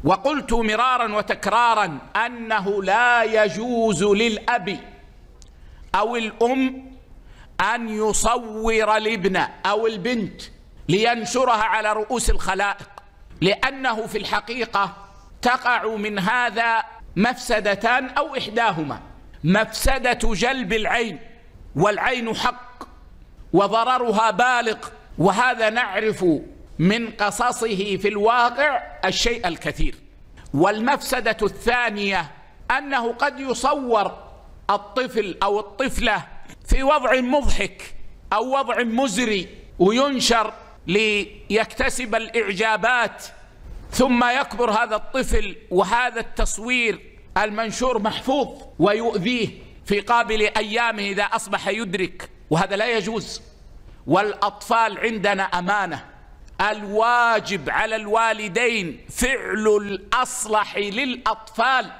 وقلت مرارا وتكرارا أنه لا يجوز للأب أو الأم أن يصور الابن أو البنت لينشرها على رؤوس الخلائق، لأنه في الحقيقة تقع من هذا مفسدتان أو إحداهما: مفسدة جلب العين، والعين حق وضررها بالغ، وهذا نعرف من قصصه في الواقع الشيء الكثير. والمفسدة الثانية أنه قد يصور الطفل أو الطفلة في وضع مضحك أو وضع مزري وينشر ليكتسب الإعجابات، ثم يكبر هذا الطفل وهذا التصوير المنشور محفوظ ويؤذيه في قابل أيامه إذا أصبح يدرك، وهذا لا يجوز. والأطفال عندنا أمانة، الواجب على الوالدين فعل الأصلح للأطفال.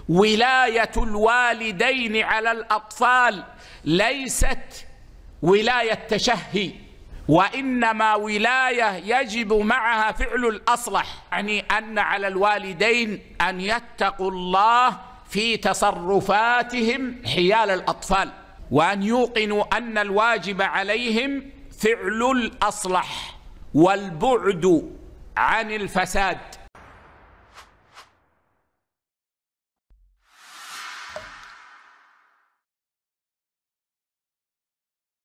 ولاية الوالدين على الأطفال ليست ولاية تشهي، وإنما ولاية يجب معها فعل الأصلح، يعني أن على الوالدين أن يتقوا الله في تصرفاتهم حيال الأطفال، وأن يوقنوا أن الواجب عليهم فعل الأصلح والبعد عن الفساد.